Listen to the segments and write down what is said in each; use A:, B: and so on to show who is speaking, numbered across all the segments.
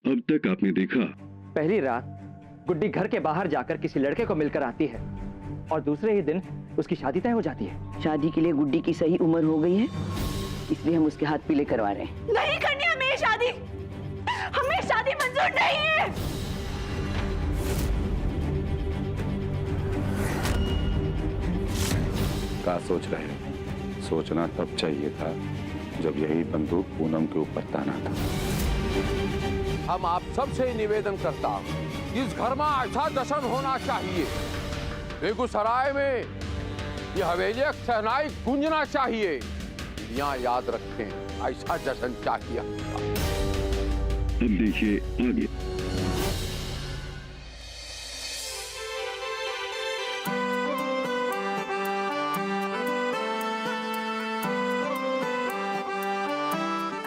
A: अब तक आपने देखा?
B: पहली रात गुड्डी घर के बाहर जाकर किसी लड़के को मिलकर आती है और दूसरे ही दिन उसकी शादी तय हो जाती है।
C: शादी के लिए गुड्डी की सही उम्र हो गई है, इसलिए हम उसके हाथ पीले करवा रहे हैं।
D: नहीं करनी हमें शादी, हमें शादी मंजूर नहीं है।
E: क्या सोच रहे हैं? सोचना तब चाहिए था जब यही बंदूक पूनम के ऊपर ताना था।
F: हम आप सबसे निवेदन करता हूं, इस घर में ऐसा जश्न होना चाहिए, बेगूसराय में ये हवेली शहनाई गूंजना चाहिए। दुनिया याद रखें, ऐसा जश्न चाहिए।
A: अब देखिए आगे।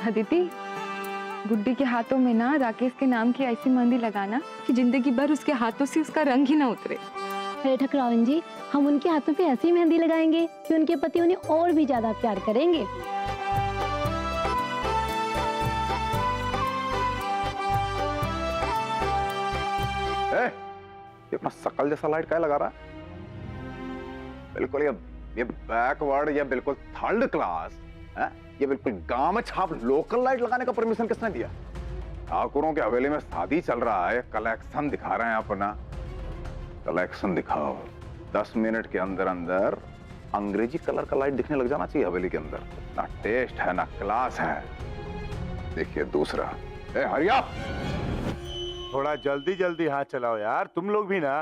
G: अदिति, गुड्डी के हाथों में ना राकेश के नाम की ऐसी मेहंदी लगाना कि जिंदगी भर उसके हाथों से उसका रंग ही ना उतरे।
H: अरे ठकरावन जी, हम उनके हाथों पे ऐसी मेहंदी लगाएंगे कि उनके पति उन्हें और भी ज्यादा प्यार करेंगे।
E: ये अपना शकल जैसा लाइट क्या लगा रहा है? बिल्कुल ये बैकवर्ड या बिल्कुल थर्ड क्लास है। ये बिल्कुल गांव में छाप लोकल लाइट लगाने का परमिशन किसने दिया? ठाकुरों के हवेली में शादी चल रहा है, कलेक्शन दिखा रहे हैं अपना। कलेक्शन दिखाओ, 10 मिनट के अंदर अंदर अंग्रेजी कलर का लाइट दिखने लग जाना चाहिए हवेली के अंदर। ना टेस्ट है ना क्लास है। देखिए दूसरा, हरिया
I: थोड़ा जल्दी जल्दी हाथ चलाओ यार, तुम लोग भी ना।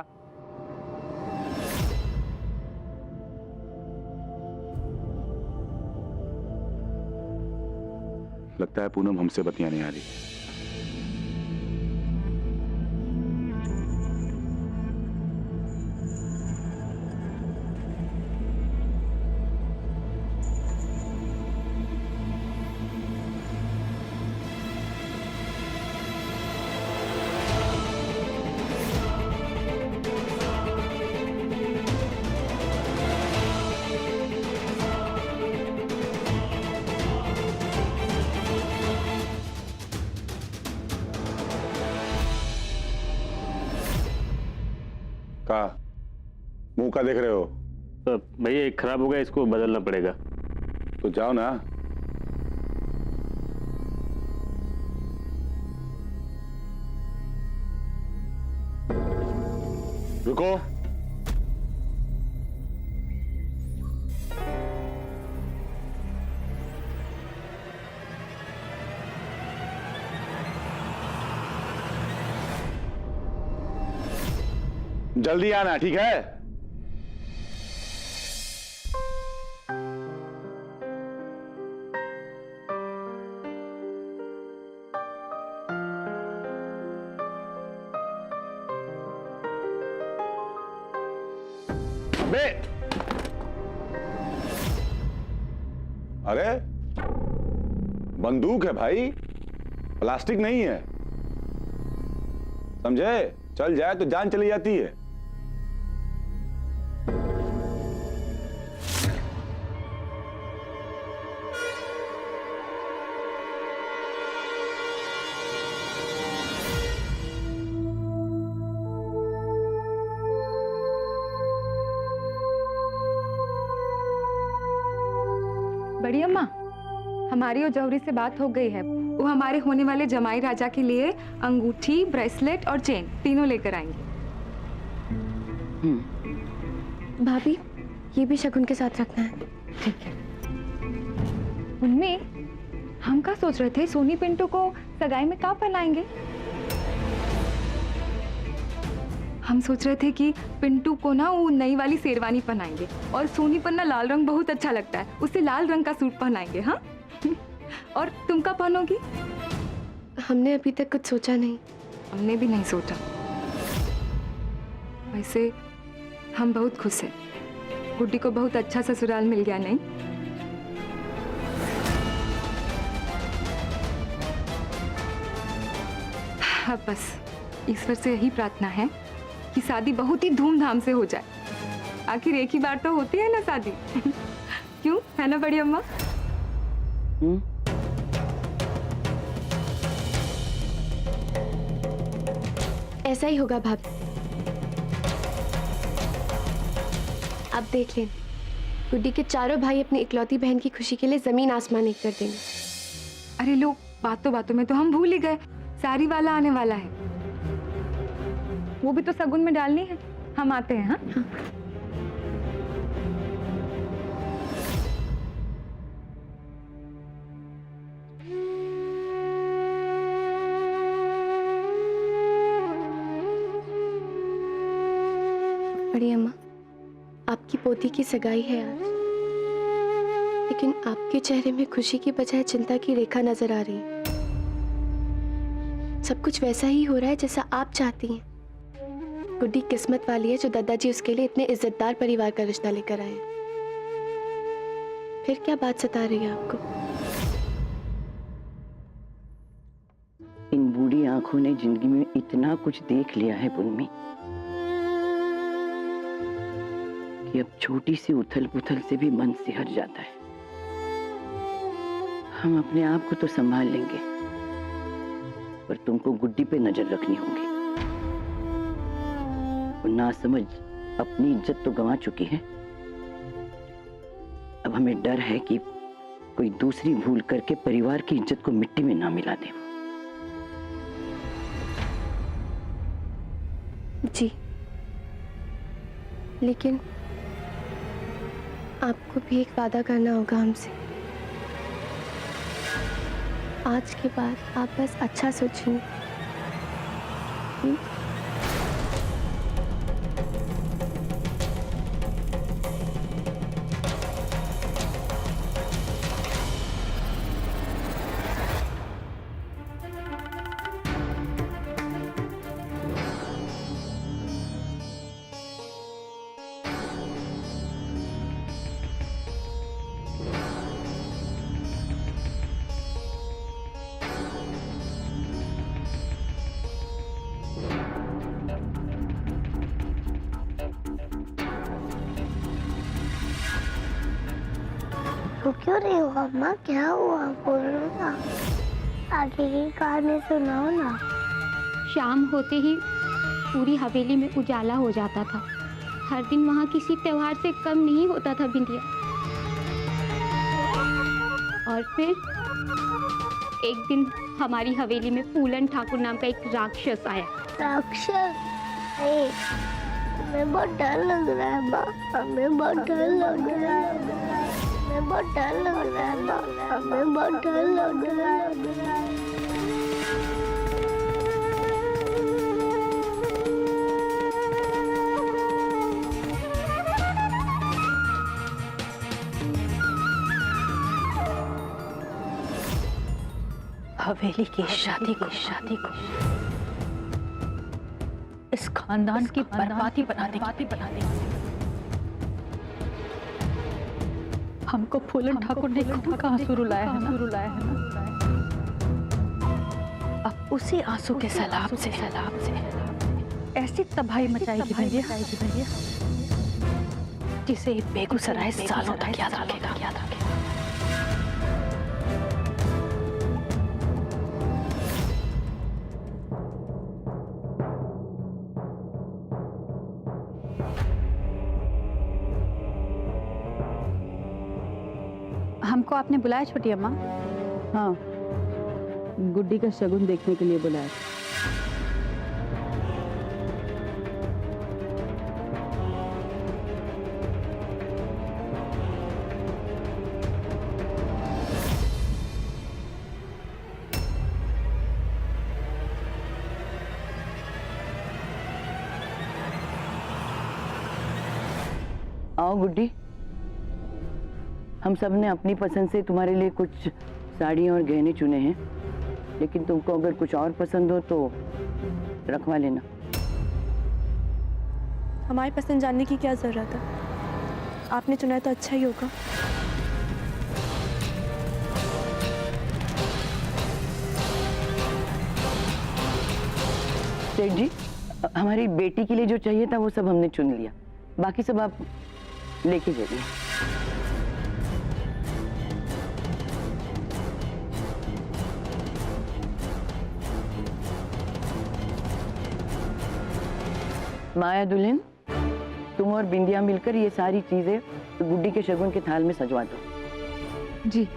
E: लगता है पूनम हमसे बतियाने आ रही। का मुंह का देख रहे हो?
J: भैया एक खराब हो गया, इसको बदलना पड़ेगा।
E: तो जाओ ना। रुको। जल्दी आना, ठीक है? बे, अरे बंदूक है भाई, प्लास्टिक नहीं है, समझे? चल जाए तो जान चली जाती है।
G: बड़ी अम्मा, हमारी और जौहरी से बात हो गई है। वो हमारे होने वाले जमाई राजा के लिए अंगूठी, ब्रेसलेट और चेन तीनों लेकर आएंगे।
H: भाभी, ये भी शगुन के साथ रखना है।
G: ठीक है। उनमें हम क्या सोच रहे थे, सोनी पिंटू को सगाई में क्या पहनाएंगे? हम सोच रहे थे कि पिंटू को ना वो नई वाली शेरवानी पहनाएंगे और सोनी पर ना लाल रंग बहुत अच्छा लगता है, उसे लाल रंग का सूट पहनाएंगे। हाँ और तुम क्या पहनोगी?
H: हमने अभी तक कुछ सोचा नहीं।
G: हमने भी नहीं सोचा। वैसे हम बहुत खुश हैं, गुड्डी को बहुत अच्छा ससुराल मिल गया। नहीं, अब बस ईश्वर से यही प्रार्थना है कि शादी बहुत ही धूमधाम से हो जाए। आखिर एक ही बार तो होती है ना शादी। क्यों, है ना बड़ी अम्मा?
K: ऐसा ही होगा भाभी। अब देख लें, गुड्डी के चारों भाई अपनी इकलौती बहन की खुशी के लिए जमीन आसमान एक कर देंगे।
G: अरे लो, बातों बातों में तो हम भूल ही गए, सारी वाला आने वाला है। वो भी तो सगुन में डालनी है। हम आते हैं। हाँ,
K: बड़ी अम्मा, आपकी पोती की सगाई है आज, लेकिन आपके चेहरे में खुशी की बजाय चिंता की रेखा नजर आ रही है। सब कुछ वैसा ही हो रहा है जैसा आप चाहती हैं। गुड्डी किस्मत वाली है जो दादाजी उसके लिए इतने इज्जतदार परिवार का रिश्ता लेकर आए। फिर क्या बात सता रही है आपको?
C: इन बूढ़ी आंखों ने जिंदगी में इतना कुछ देख लिया है पुन्नी कि अब छोटी सी उथल पुथल से भी मन सिहर जाता है। हम अपने आप को तो संभाल लेंगे, पर तुमको गुड्डी पे नजर रखनी होगी। वो नासमझ अपनी इज्जत तो गंवा चुकी है, अब हमें डर है कि कोई दूसरी भूल करके परिवार की इज्जत को मिट्टी में ना मिला दे।
K: जी, लेकिन आपको भी एक वादा करना होगा हमसे। आज के बाद आप बस अच्छा सोचिए।
H: तो क्यों रही हो अम्मा? क्या हुआ? बोलो ना, आगे की कहानी सुनाओ ना।
L: शाम होते ही पूरी हवेली में उजाला हो जाता था। हर दिन वहाँ किसी त्योहार से कम नहीं होता था बिंदिया। और फिर एक दिन हमारी हवेली में फूलन ठाकुर नाम का एक राक्षस आया।
H: राक्षस? हमें बहुत डर लग रहा है माँ, हमें बहुत डर लग रहा है, हमें बहुत डर लग रहा है माँ, हमें बहुत डर लग रहा है।
D: हवेली की शादी को इस खानदान की बर्बादी बना देंगे। हमको फूलन ठाकुर ने खून का आंसू रुलाया है ना। अब उसी आंसू के सैलाब से ऐसी तबाही मचाएगी भैया जिसे बेगूसराय सालों तक याद रखेगा। हमको आपने बुलाया छोटी अम्मा?
C: हाँ, गुड्डी का शगुन देखने के लिए बुलाया। आओ गुड्डी, हम सब ने अपनी पसंद से तुम्हारे लिए कुछ साड़ियाँ और गहने चुने हैं, लेकिन तुमको अगर कुछ और पसंद हो तो रखवा लेना।
K: हमारी पसंद जानने की क्या जरूरत है? आपने चुना है तो अच्छा ही होगा।
C: सेठ जी, हमारी बेटी के लिए जो चाहिए था वो सब हमने चुन लिया, बाकी सब आप लेके जाइए। माया दुल्हन, तुम और बिंदिया मिलकर ये सारी चीजें गुड्डी के शगुन के थाल में सजवा दो।
G: जी।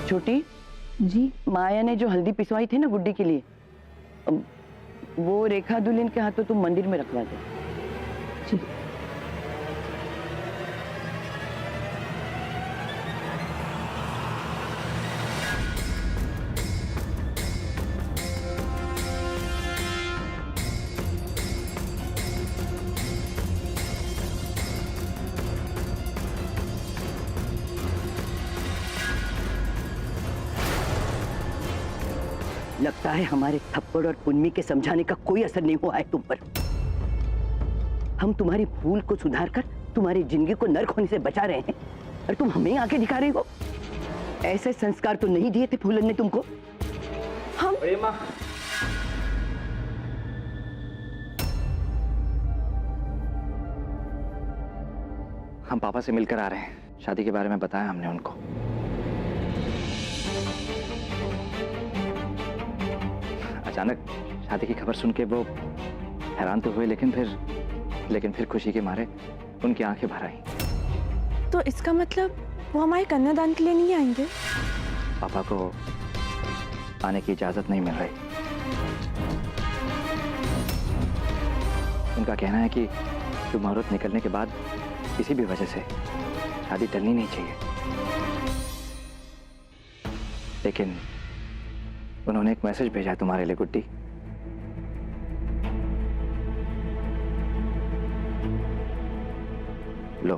C: छोटी
G: जी।
C: माया ने जो हल्दी पिसवाई थी ना गुड्डी के लिए, वो रेखा दुल्हन के हाथों तुम मंदिर में रखवा दो।
G: जी।
C: लगता है हमारे थप्पड़ और पुन्नी के समझाने का कोई असर नहीं हुआ है तुम पर। हम तुम्हारी भूल को सुधार कर तुम्हारी जिंदगी को नर्क होने से बचा रहे हैं और तुम हमें आगे दिखा रहे हो। ऐसे संस्कार तो नहीं दिए थे फूलन ने तुमको। हम
B: हम पापा से मिलकर आ रहे हैं। शादी के बारे में बताया हमने उनको। अचानक शादी की खबर सुन के वो हैरान तो हुए, लेकिन फिर खुशी के मारे उनकी आंखें भर आई।
D: तो इसका मतलब वो हमारे कन्यादान के लिए नहीं आएंगे?
B: पापा को आने की इजाजत नहीं मिल रही। उनका कहना है कि मुहूर्त निकलने के बाद किसी भी वजह से शादी टलनी नहीं चाहिए। लेकिन उन्होंने एक मैसेज भेजा है तुम्हारे लिए गुड्डी। लो।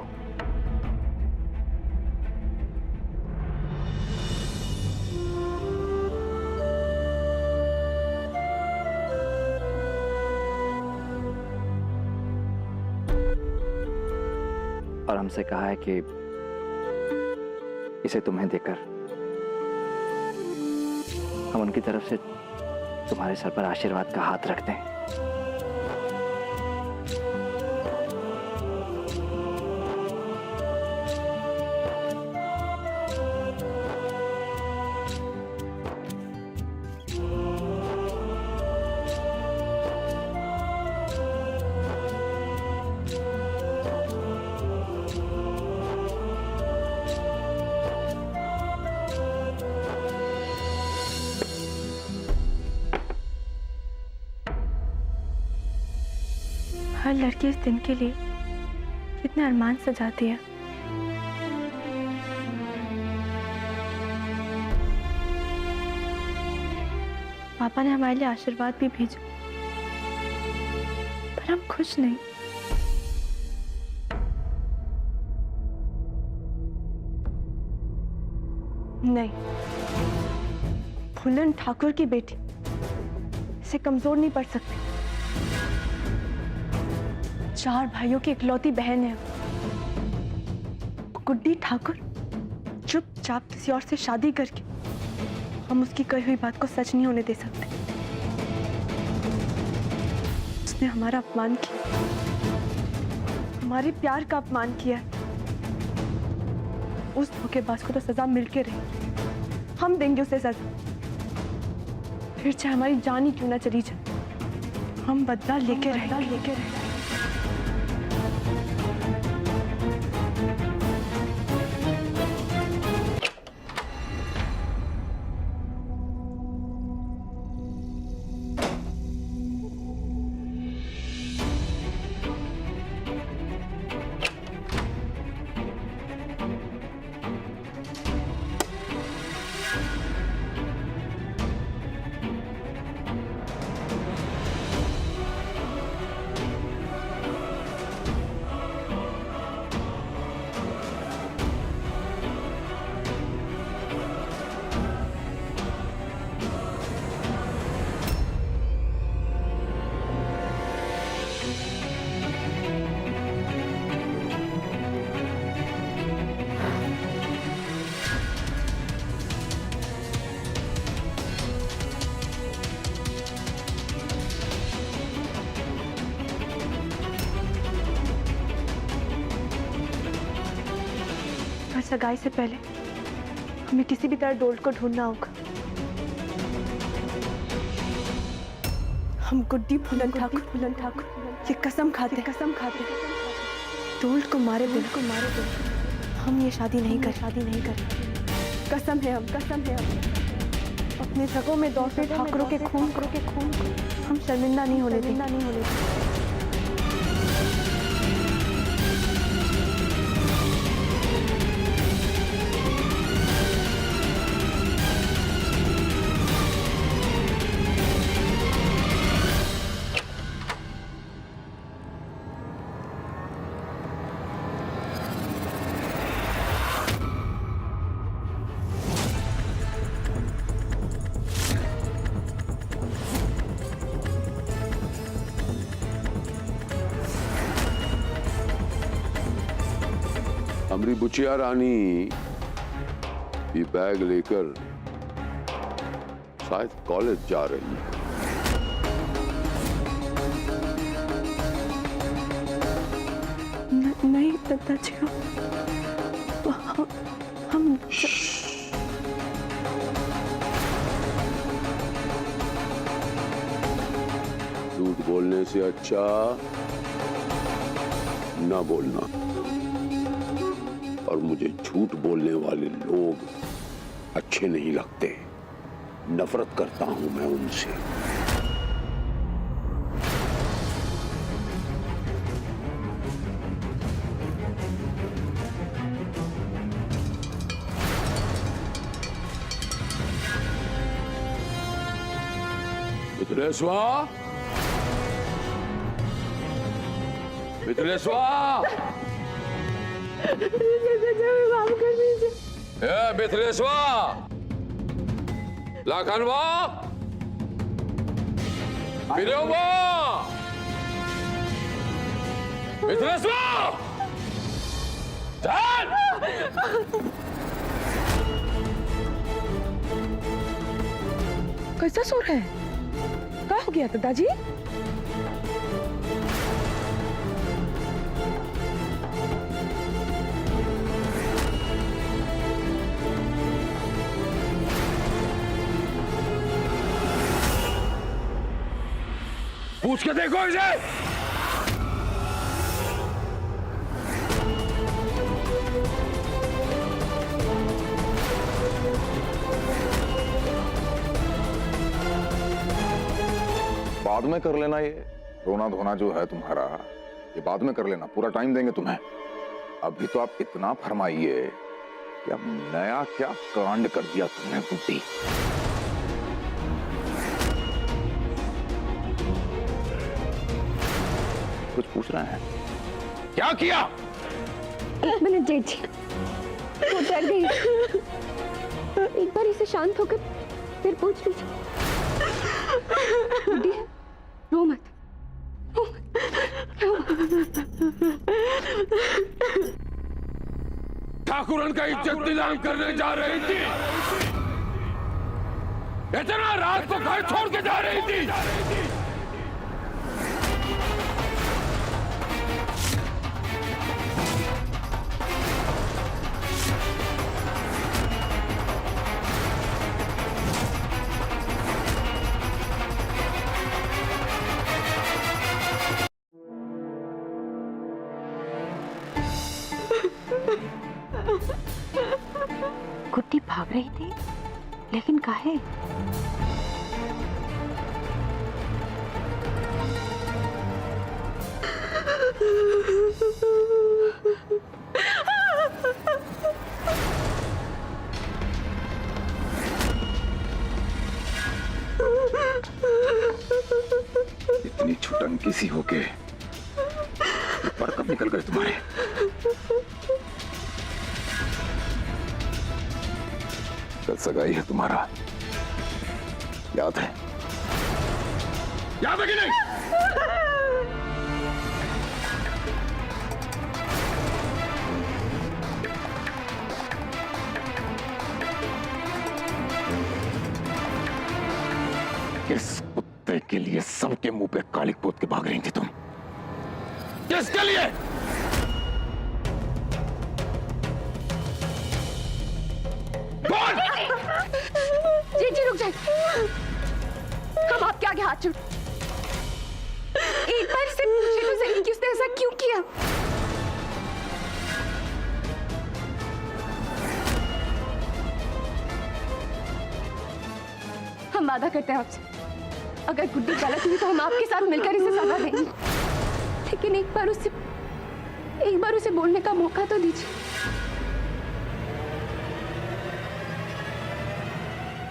B: और हमसे कहा है कि इसे तुम्हें देकर हम उनकी तरफ से तुम्हारे सर पर आशीर्वाद का हाथ रखते हैं।
D: हर लड़की इस दिन के लिए कितने अरमान सजाती है। पापा ने हमारे लिए आशीर्वाद भी भेजा, पर हम खुश नहीं। नहीं, फूलन ठाकुर की बेटी इसे कमजोर नहीं पड़ सकती। 4 भाइयों की इकलौती बहन है गुड्डी ठाकुर। चुपचाप किसी और से शादी करके हम उसकी कही हुई बात को सच नहीं होने दे सकते। उसने हमारा अपमान किया, हमारे प्यार का अपमान किया। उस धोखेबाज को तो सजा मिलके रही। हम देंगे उसे सजा, फिर चाहे हमारी जान ही क्यों ना चली जाए, हम बदला लेके रहेंगे। सगाई से पहले हमें किसी भी तरह डोल्ट को ढूंढना होगा। हम गुड्डी फूलन ठाकुर ये कसम खाते डोल्ट को मारे दिल हम ये शादी नहीं कर। कसम है हम अपने रगों में दौड़ते ठाकुरों के खून हम शर्मिंदा नहीं होने देंगे।
F: हमारी बुचिया रानी ये बैग लेकर शायद कॉलेज जा रही है।
D: नहीं दादाजी, हम
F: झूठ बोलने से अच्छा ना बोलना। और मुझे झूठ बोलने वाले लोग अच्छे नहीं लगते, नफरत करता हूं मैं उनसे। मिथिलेश्वा मिथिलेश्वा लाखनवा मिलेवा मिथिलेश्वा
D: कैसा सुर है? क्या हो गया दादाजी?
F: पूछ के देखो इसे।
E: बाद में कर लेना, ये रोना धोना जो है तुम्हारा ये बाद में कर लेना, पूरा टाइम देंगे तुम्हें। अभी तो आप इतना फरमाइए कि अब नया क्या कांड कर दिया तुमने गुड्डी। कुछ पूछ रहे हैं? क्या किया?
L: एक मिनट जेठ जी, वो डर गई। एक बार इसे शांत होकर फिर पूछ लीजिए। रो मत।
F: ठाकुरन का इज्जत नीलाम करने जा रही थी, इतना रात को घर छोड़ के जा रही थी।
C: गुड्डी भाग रही थी, लेकिन काहे?
E: इतनी छुटंकी सी होके पर कब निकल गए तुम्हारे? कल सगाई है तुम्हारा, याद है?
F: याद है कि नहीं?
E: किस कुत्ते के लिए सबके मुंह पे कालिक पोत के भाग रही थी तुम? किसके लिए?
G: जाए। हम आपके आगे हाथ जोड़, एक बार से पूछे तो सही कि उसने ऐसा क्यों किया। हम वादा करते हैं आपसे, अगर गुड्डी गलत हुई तो हम आपके साथ मिलकर इसे सजा देंगे, लेकिन एक बार उसे बोलने का मौका तो दीजिए।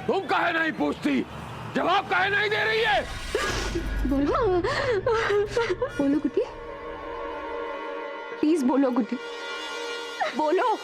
F: तुम काहे नहीं पूछती, जवाब काहे नहीं दे रही है?
G: बोलो बोलो गुड्डी, प्लीज बोलो गुड्डी, बोलो।